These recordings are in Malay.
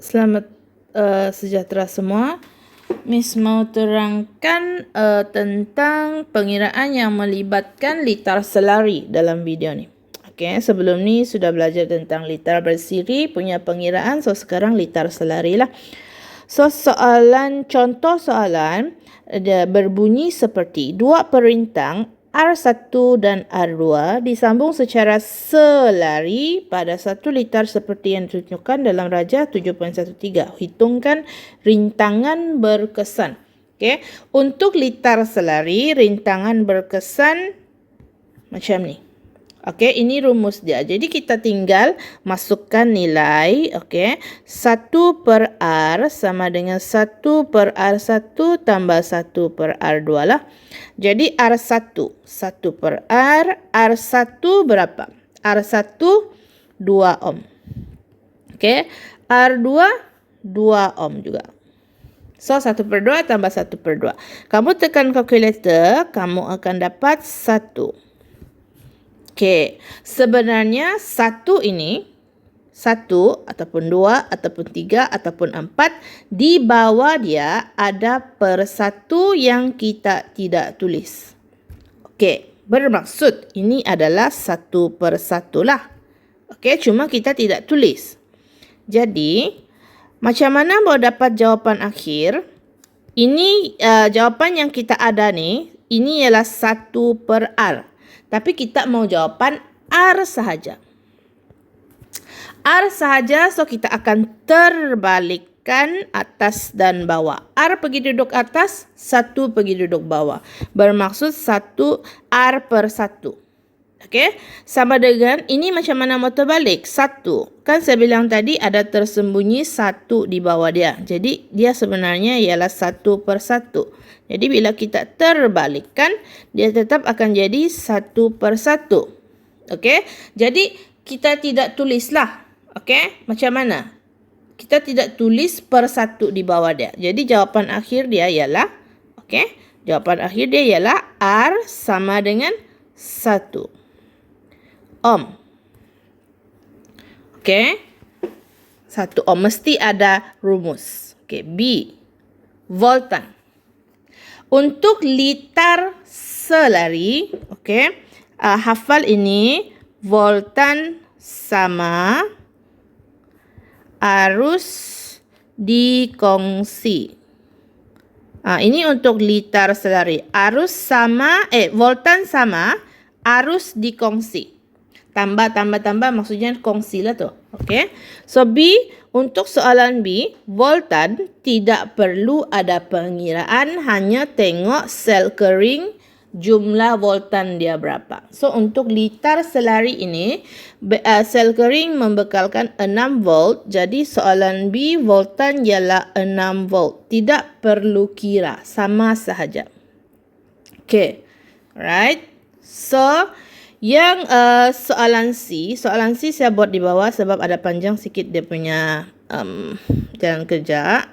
Selamat sejahtera semua. Miss mau terangkan tentang pengiraan yang melibatkan litar selari dalam video ni. Okey, sebelum ni sudah belajar tentang litar bersiri punya pengiraan, so sekarang litar selari lah. So contoh soalan dia berbunyi seperti dua perintang R1 dan R2 disambung secara selari pada satu litar seperti yang ditunjukkan dalam Rajah 7.13. Hitungkan rintangan berkesan. Okay. Untuk litar selari, rintangan berkesan macam ni. Okey, ini rumus dia. Jadi kita tinggal masukkan nilai, okey. 1 per R sama dengan 1 per R1 tambah 1 per R2 lah. Jadi R1, 1 per R, R1 berapa? R1, 2 ohm. Okey, R2, 2 ohm juga. So, 1 per 2 tambah 1 per 2. Kamu tekan kalkulator, kamu akan dapat 1. Okey, sebenarnya 1 ini, 1 ataupun 2 ataupun 3 ataupun 4, di bawah dia ada per 1 yang kita tidak tulis. Okey, bermaksud ini adalah 1 per 1 lah. Okey, cuma kita tidak tulis. Jadi, macam mana mau dapat jawapan akhir? Ini jawapan yang kita ada ni, ini ialah 1 per R. Tapi kita mau jawapan R sahaja. R sahaja, so kita akan terbalikkan atas dan bawah. R pergi duduk atas, 1 pergi duduk bawah. Bermaksud 1 R per 1. Okey, sama dengan ini macam mana mau terbalik? 1. Kan saya bilang tadi ada tersembunyi 1 di bawah dia. Jadi dia sebenarnya ialah 1 per 1. Jadi bila kita terbalikkan, dia tetap akan jadi 1 per 1. Okey, jadi kita tidak tulislah. Okey, macam mana? Kita tidak tulis per 1 di bawah dia. Jadi jawapan akhir dia ialah, okey, jawapan akhir dia ialah R sama dengan 1 ohm. Okey, 1 ohm mesti ada rumus. Okey, B, voltan. Untuk litar selari, okey, hafal ini, voltan sama arus dikongsi. Ini untuk litar selari. Voltan sama arus dikongsi. Tambah maksudnya kongsi lah tu. Okey. So B, untuk soalan B, voltan tidak perlu ada pengiraan, hanya tengok sel kering jumlah voltan dia berapa. So untuk litar selari ini, sel kering membekalkan 6 volt. Jadi soalan B, voltan ialah 6 volt. Tidak perlu kira, sama sahaja. Okey. Alright. So yang soalan C saya buat di bawah sebab ada panjang sikit dia punya jalan kerja.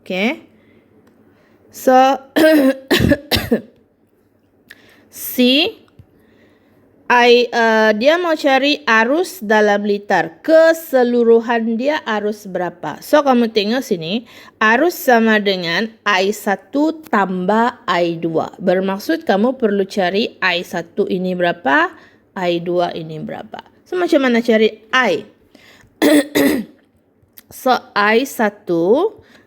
Okay. So C, dia mau cari arus dalam litar. Keseluruhan dia arus berapa? So kamu tengok sini, arus sama dengan I1 tambah I2. Bermaksud kamu perlu cari I1 ini berapa, I2 ini berapa. So macam mana cari I? So I1,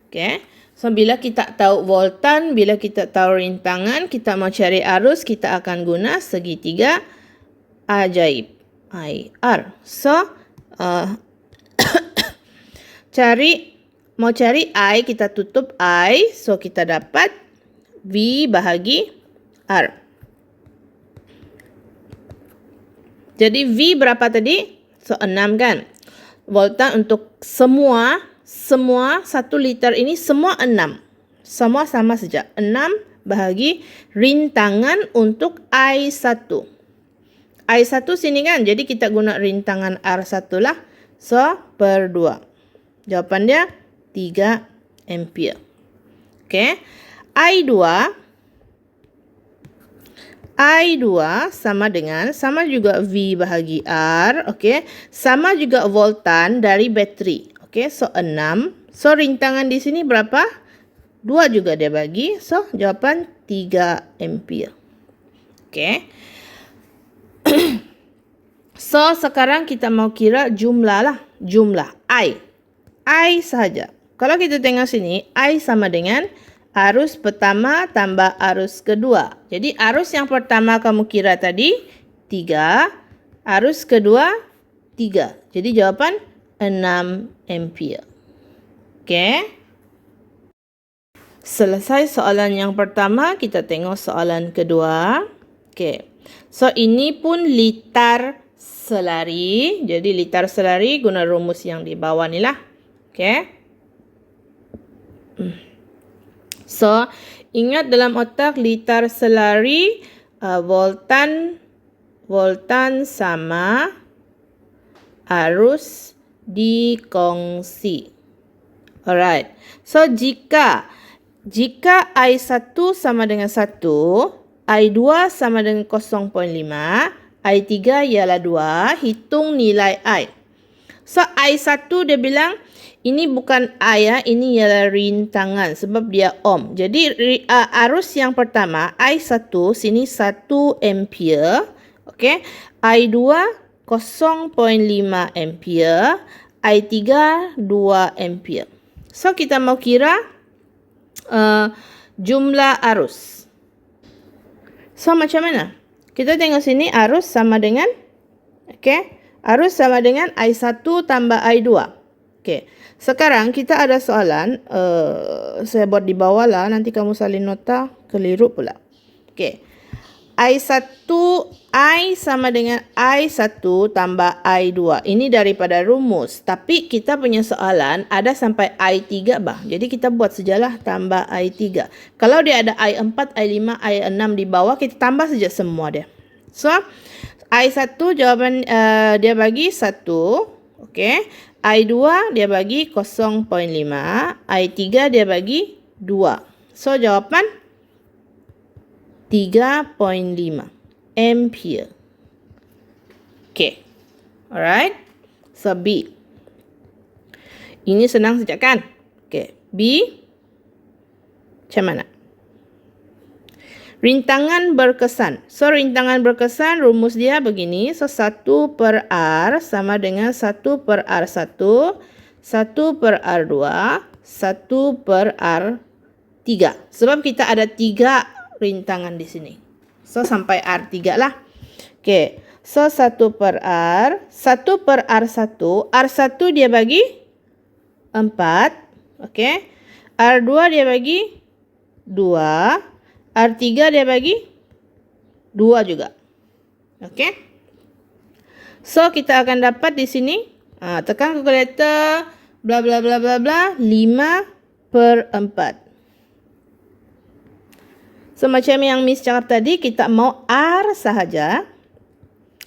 okay. So bila kita tahu voltan, bila kita tahu rintangan, kita mau cari arus, kita akan guna segitiga ajaib, IR. So mau cari I, kita tutup I, so kita dapat V bahagi R. Jadi V berapa tadi? So 6 kan? Voltan untuk semua 1 liter ini semua 6. Semua sama saja. 6 bahagi rintangan untuk I1. I1 sini kan? Jadi kita guna rintangan R1 lah. So, per 2. Jawapan dia 3 ampere. Okey. I2 sama juga V bahagi R. Okey. Sama juga voltan dari bateri. Okey, so 6. So rintangan di sini berapa? 2 juga dia bagi. So jawapan 3 ampere. Okey. So sekarang kita mau kira jumlah lah. Jumlah I. I sahaja. Kalau kita tengok sini, I sama dengan arus pertama tambah arus kedua. Jadi arus yang pertama kamu kira tadi 3. Arus kedua 3. Jadi jawapan 6 ampere. Okey. Selesai soalan yang pertama, kita tengok soalan kedua. Okey. So ini pun litar selari. Jadi litar selari guna rumus yang di bawah ni lah. Okey. So ingat dalam otak litar selari voltan sama arus dikongsi. Alright. So jika I1 sama dengan 1, I2 sama dengan 0.5, I3 ialah 2, hitung nilai I. So I1 dia bilang ini bukan I ya, ini ialah rintangan sebab dia ohm. Jadi arus yang pertama I1 sini 1 ampere, okey. I2 0.5 ampere, I3 2 ampere. So kita mau kira jumlah arus. So macam mana? Kita tengok sini arus sama dengan, okey, arus sama dengan I1 tambah I2. Okey. Sekarang kita ada soalan, saya buat di bawah lah, nanti kamu salin nota, keliru pula. Okey. I sama dengan I1 tambah I2. Ini daripada rumus. Tapi kita punya soalan ada sampai I3 bah. Jadi kita buat sajalah tambah I3. Kalau dia ada I4, I5, I6 di bawah, kita tambah saja semua dia. So, I1 jawapan dia bagi 1. Okey. I2 dia bagi 0.5. I3 dia bagi 2. So, jawapan 3.5 ampere. Okay. Alright. So, B. Ini senang saja kan? Okay. B. Macam mana? Rintangan berkesan. So, rintangan berkesan rumus dia begini. So, 1 per R sama dengan 1 per R1, 1 per R2, 1 per R3. Sebab kita ada 3 rintangan di sini. So, sampai R3 lah. Okay. So, 1 per R. 1 per R1. R1 dia bagi 4. Okay. R2 dia bagi 2. R3 dia bagi 2 juga. Okay. So, kita akan dapat di sini. Tekan kalkulator. Bla bla bla bla bla. 5 per 4. So, macam yang Miss cakap tadi, kita mau R sahaja.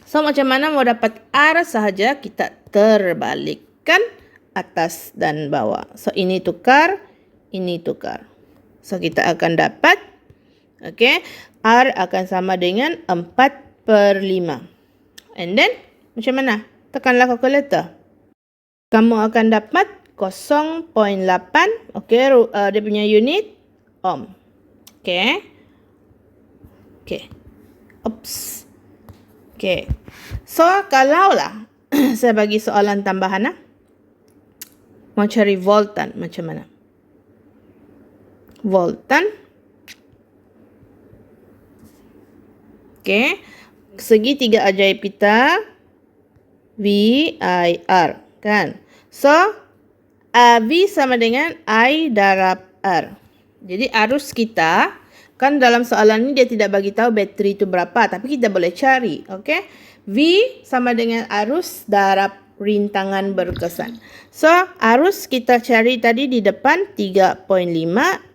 So, macam mana mau dapat R sahaja, kita terbalikkan atas dan bawah. So, ini tukar, ini tukar. So, kita akan dapat, okay, R akan sama dengan 4 per 5. And then, macam mana? Tekanlah kalkulator. Kamu akan dapat 0.8, okay, dia punya unit, ohm. Okay. Okay. Oops. Okay. So, kalaulah saya bagi soalan tambahan, mau cari voltan, macam mana? Voltan. Okay. Segitiga ajaib kita. VIR. Kan? So, V sama dengan I darab R. Jadi, arus kita, kan dalam soalan ini dia tidak bagi tahu bateri itu berapa, tapi kita boleh cari, okey? V sama dengan arus darab rintangan berkesan. So, arus kita cari tadi di depan 3.5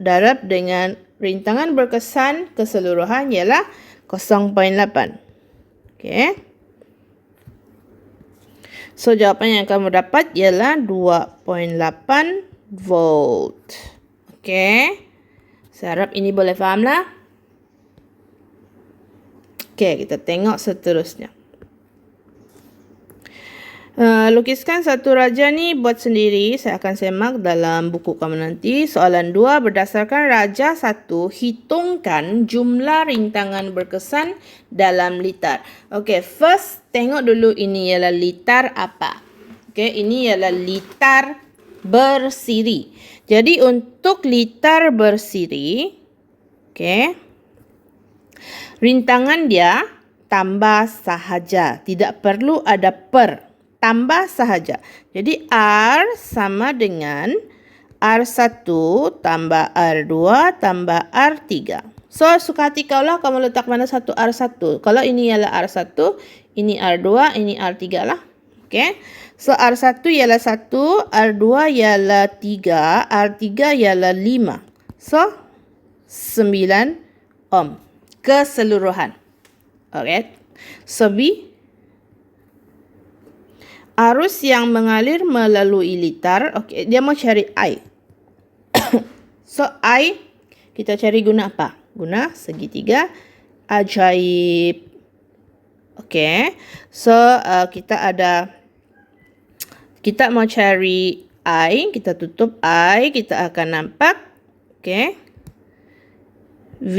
darab dengan rintangan berkesan keseluruhan ialah 0.8. Okey. So, jawapan yang kamu dapat ialah 2.8 volt. Okey. Saya harap ini boleh faham lah. Okey, kita tengok seterusnya. Lukiskan satu raja ni buat sendiri. Saya akan semak dalam buku kamu nanti. Soalan 2, berdasarkan raja 1, hitungkan jumlah rintangan berkesan dalam litar. Okey, first tengok dulu ini ialah litar apa. Okey, ini ialah litar bersiri. Jadi untuk litar bersiri, okey, rintangan dia tambah sahaja. Tidak perlu ada per. Tambah sahaja. Jadi R sama dengan R1 tambah R2 tambah R3. So, suka hati kau lah kamu letak mana satu R1. Kalau ini ialah R1, ini R2, ini R3 lah. Okay. So, R1 ialah 1, R2 ialah 3, R3 ialah 5. So, 9 ohm keseluruhan. Alright. So, B. Arus yang mengalir melalui litar. Okey, dia mau cari I. So, I kita cari guna apa? Guna segitiga ajaib. Okey. So, kita mau cari I, kita tutup I, kita akan nampak okey. V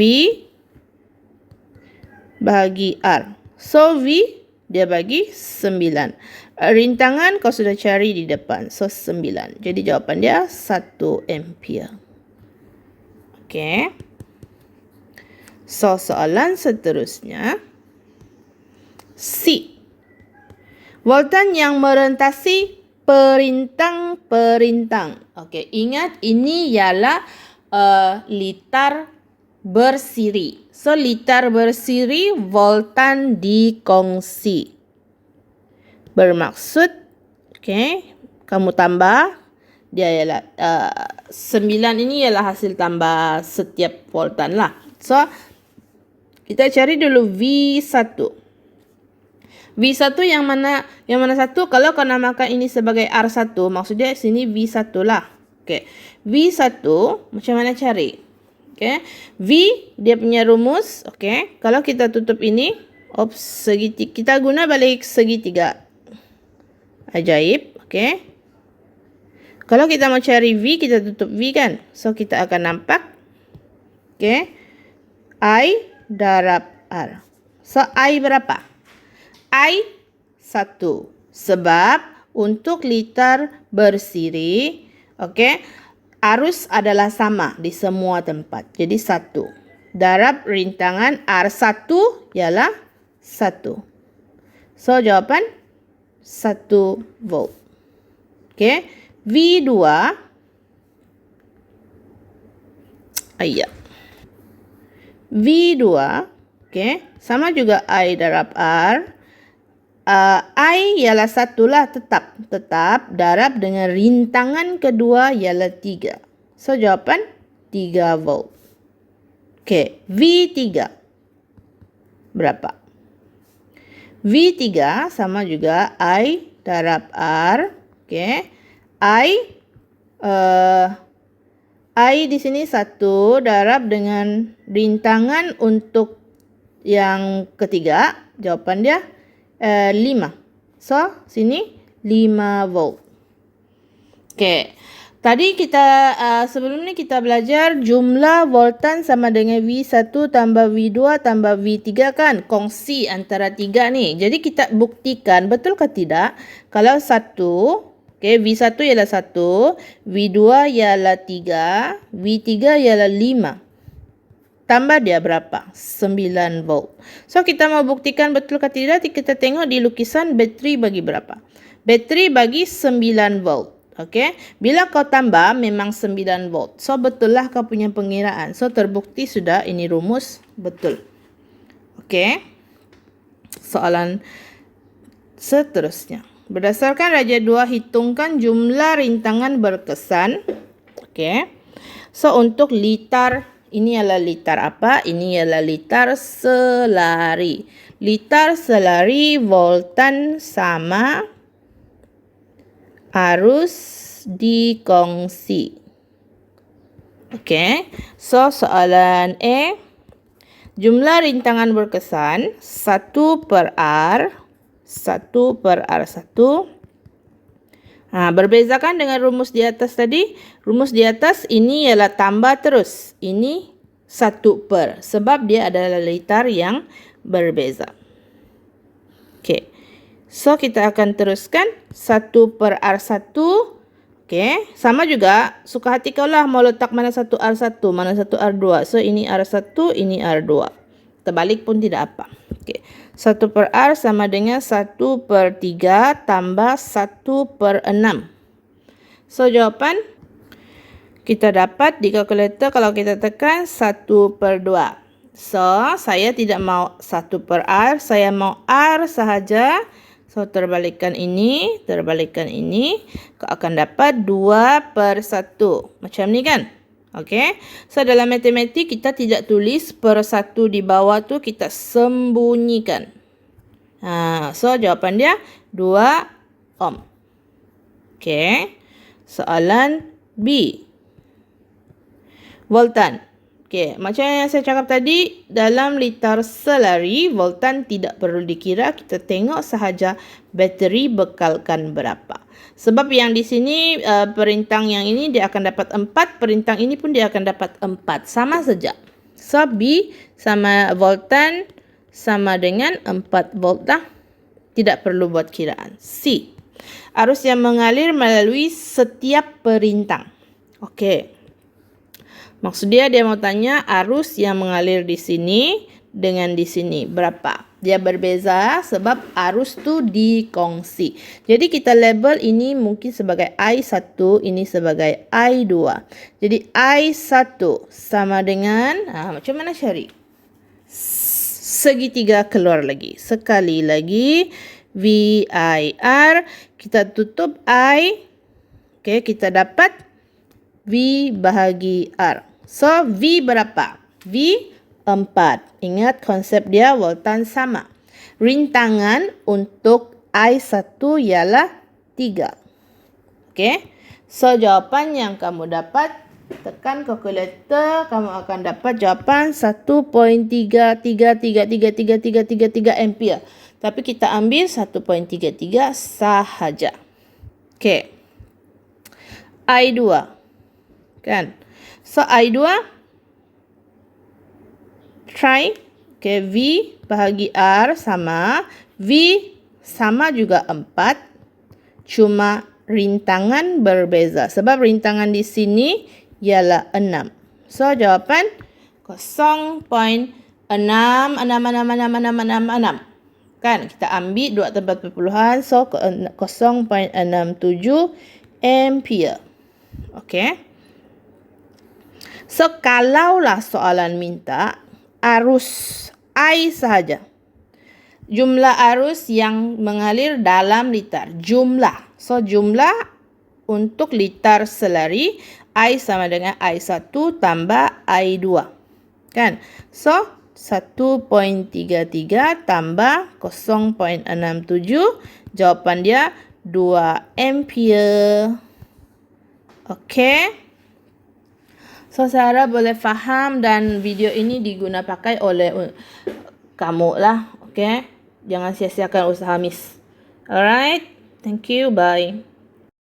bagi R. So, V dia bagi 9. Rintangan kau sudah cari di depan. So, 9. Jadi, jawapan dia 1 ampere. Okey. So, soalan seterusnya. C. Voltan yang merentasi perintang-perintang. Okey, ingat ini ialah litar bersiri. So, litar bersiri, voltan dikongsi. Bermaksud, okay, kamu tambah, dia ialah 9 ini ialah hasil tambah setiap voltan lah. So, kita cari dulu V1. V1 yang mana satu? Kalau kau namakan ini sebagai R1, maksudnya sini V1 lah. Okay. V1, macam mana cari? Okay. V, dia punya rumus. Okay. Kalau kita tutup ini, segitiga. Kita guna balik segitiga. Ajaib, okey. Kalau kita mau cari V, kita tutup V kan. So, kita akan nampak, okey, I darab R. So, I berapa? I 1. Sebab untuk litar bersiri, okey, arus adalah sama di semua tempat. Jadi, 1. Darab rintangan R1 ialah 1. So, jawapan 1 volt. Okey. V2. V2. Okey. Sama juga I darab R. I ialah 1 lah tetap. Darab dengan rintangan kedua ialah 3. So, jawapan 3 volt. Okey. V3. Berapa? V3 sama juga I darab R. Okay. I di sini 1 darab dengan rintangan untuk yang ketiga. Jawapan dia 5. So, sini 5 volt. Okay. Tadi kita sebelum ni kita belajar jumlah voltan sama dengan V1 tambah V2 tambah V3 kan. Kongsi antara 3 ni. Jadi kita buktikan betul ke tidak. Kalau 1, okay, V1 ialah 1, V2 ialah 3, V3 ialah 5. Tambah dia berapa? 9 volt. So kita mau buktikan betul ke tidak. Kita tengok di lukisan bateri bagi berapa. Bateri bagi 9 volt. Okey, bila kau tambah memang 9 volt. So, betul lah kau punya pengiraan. So, terbukti sudah ini rumus betul. Okey. Soalan seterusnya. Berdasarkan raja 2, hitungkan jumlah rintangan berkesan. Okey. So, untuk litar, ini adalah litar apa? Ini adalah litar selari. Litar selari voltan sama arus dikongsi. Okey. So, soalan A. Jumlah rintangan berkesan 1 per R. 1 per R1. Berbezakan dengan rumus di atas tadi. Rumus di atas ini ialah tambah terus. Ini 1 per. Sebab dia adalah litar yang berbeza. Okey. So, kita akan teruskan 1 per R1. Okey. Sama juga. Suka hati kau lah mau letak mana satu R1, mana satu R2. So, ini R1, ini R2. Terbalik pun tidak apa. Okey. 1 per R sama dengan 1 per 3 tambah 1 per 6. So, jawapan kita dapat di kalkulator kalau kita tekan 1 per 2. So, saya tidak mau 1 per R. Saya mau R sahaja. So, terbalikkan ini. Kau akan dapat 2 per 1. Macam ni kan? Okey. So, dalam matematik kita tidak tulis per 1 di bawah tu, kita sembunyikan. So, jawapan dia 2 ohm. Okey. Soalan B. Voltan. Okey, macam yang saya cakap tadi, dalam litar selari, voltan tidak perlu dikira. Kita tengok sahaja bateri bekalkan berapa. Sebab yang di sini perintang yang ini dia akan dapat 4, perintang ini pun dia akan dapat 4. Sama saja. So, B sama voltan sama dengan 4 volt lah. Tidak perlu buat kiraan. C. Arus yang mengalir melalui setiap perintang. Okey. Maksud dia mau tanya arus yang mengalir di sini dengan di sini berapa. Dia berbeza sebab arus tu dikongsi. Jadi kita label ini mungkin sebagai I1, ini sebagai I2. Jadi I1 sama dengan, macam mana cari? Segitiga keluar lagi. Sekali lagi, VIR. Kita tutup I. Okey, kita dapat V bahagi R. So, V berapa? V 4. Ingat konsep dia voltan sama. Rintangan untuk I1 ialah 3. Okey. So, jawapan yang kamu dapat, tekan kalkulator, kamu akan dapat jawapan 1.3333333 ampere. Tapi kita ambil 1.33 sahaja. Okey. I2. Kan? So, I2 try. Okay, V bahagi R sama. V sama juga 4. Cuma rintangan berbeza. Sebab rintangan di sini ialah 6. So, jawapan 0.6666666. Kan? Kita ambil 2 tempat perpuluhan. So, 0.67 ampere. Okey. So, kalaulah soalan minta arus I sahaja. Jumlah arus yang mengalir dalam litar. Jumlah. So, jumlah untuk litar selari. I sama dengan I1 tambah I2. Kan? So, 1.33 tambah 0.67. Jawapan dia 2 ampere. Okey. So, saya harap boleh faham dan video ini diguna pakai oleh kamu lah. Okay? Jangan sia-siakan usaha Miss. Alright. Thank you. Bye.